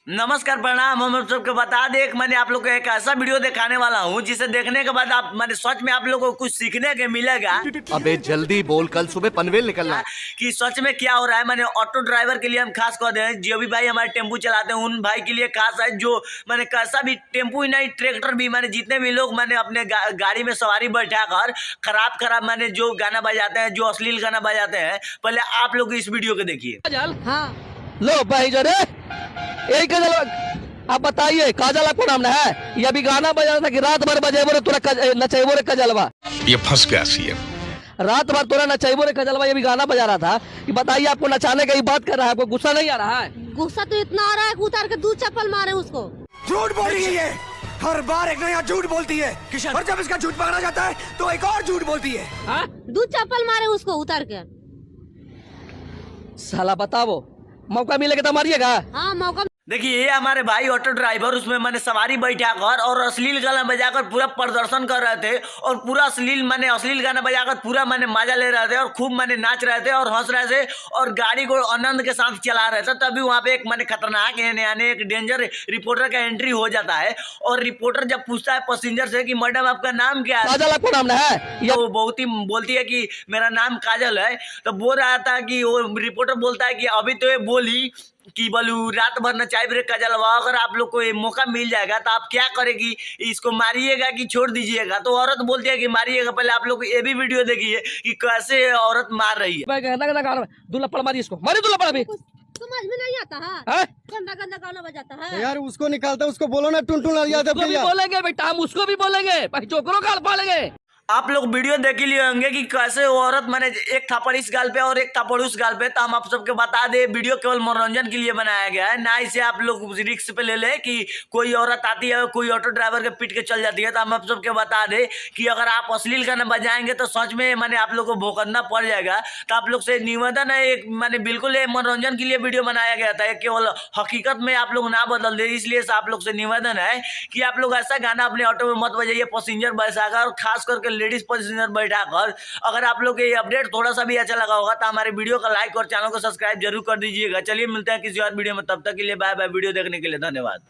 नमस्कार प्रणाम। हम आप सबको बता दें एक मैंने आप लोग को एक ऐसा वीडियो दिखाने वाला हूँ जिसे देखने के बाद आप मैंने सच में आप लोगों को कुछ सीखने के मिलेगा। अबे जल्दी बोल, कल सुबह पनवेल निकलना है। कि सच में क्या हो रहा है। मैंने ऑटो ड्राइवर के लिए हम खास कह दें, जो भी भाई हमारे टेम्पू चलाते हैं उन भाई के लिए खास है, जो मैंने कैसा भी टेम्पू ही नहीं ट्रैक्टर भी मैंने जितने भी लोग मैंने अपने गाड़ी में सवारी बैठा कर खराब मैंने जो गाना बजाते हैं, जो अश्लील गाना बजाते हैं, पहले आप लोग इस वीडियो को देखिए। हाँ लो भाई जो रे यही गजल आप बताइए, काजल आपको नाम ना है? ये अभी गाना बजा रहा था कि रात भर बजे बोरे तुरा नचैबो रे कजलवा। ये फंस गया सीएम। रात भर तुरा नचैबो रे कजलवा, ये भी गाना बजा रहा था कि बताइए आपको नचाने का ही बात कर रहा है, आपको गुस्सा नहीं आ रहा है? गुस्सा तो इतना आ रहा है, उतार के 2 चप्पल मारे उसको। झूठ बोल रही है ये, हर बार एक नया झूठ बोलती है और जब इसका झूठ पकड़ा जाता है तो एक और झूठ बोलती है। 2 चप्पल मारे उसको उतार के। साला बताओ, मौका मिलेगा तो मारिएगा। हाँ मौका। देखिए ये हमारे भाई ऑटो ड्राइवर, उसमें मैंने सवारी बैठाकर और अश्लील गाना बजाकर पूरा प्रदर्शन कर रहे थे और पूरा अश्लील गाना बजाकर पूरा मैंने मजा ले रहे थे और खूब मैंने नाच रहे थे और हंस रहे थे और गाड़ी को आनंद के साथ चला रहे थे। तभी वहाँ पे एक मैंने खतरनाक यानी एक डेंजर रिपोर्टर का एंट्री हो जाता है और रिपोर्टर जब पूछता है पैसेंजर से कि मैडम आपका नाम क्या है, काजल आपको नाम ना है? वो बहुत ही बोलती है कि मेरा नाम काजल है। तो बोल रहा था कि वो रिपोर्टर बोलता है कि अभी तो ये बोली कि बोलू रात भर नचाई रे कजलवा, अगर आप लोग को ये मौका मिल जाएगा तो आप क्या करेगी, इसको मारिएगा कि छोड़ दीजिएगा? तो औरत बोलती है कि मारिएगा। पहले आप लोग ये भी वीडियो देखिए कि कैसे औरत मार रही है। दूल्हा मारी इसको, मारी दूल्हा अभी। समझ में नहीं आता है, गंदा गंदा गाना बजाता है यार उसको निकालता, उसको बोलो ना टुन यादव उसको भी बोलेंगे बेटा, हम उसको भी बोलेंगे, भाई चोकरों गाल पालेंगे। आप लोग वीडियो देख लिए होंगे कि कैसे वो औरत मैंने एक थप्पड़ इस गाल पे और एक थप्पड़ उस गाल पे। तो हम आप सबके बता दें वीडियो केवल मनोरंजन के लिए बनाया गया है, ना इसे आप लोग रिस्क पे ले ले कि कोई औरत आती है कोई ऑटो ड्राइवर के पीट के चल जाती है। तो हम आप सबके बता दें कि अगर आप अश्लील गाना बजाएंगे तो सच में मैंने आप लोग को भुगतना पड़ जाएगा। तो आप लोग से निवेदन है, एक मैंने बिल्कुल मनोरंजन के लिए वीडियो बनाया गया था, केवल हकीकत में आप लोग ना बदल दे। इसलिए आप लोग से निवेदन है कि आप लोग ऐसा गाना अपने ऑटो में मत बजाइए पैसेंजर बैठाकर, और खास करके लेडीज पैसेंजर बैठाकर। अगर आप लोग ये अपडेट थोड़ा सा भी अच्छा लगा होगा तो हमारे वीडियो का लाइक और चैनल को सब्सक्राइब जरूर कर दीजिएगा। चलिए मिलते हैं किसी और वीडियो में, तब तक के लिए बाय बाय। वीडियो देखने के लिए धन्यवाद।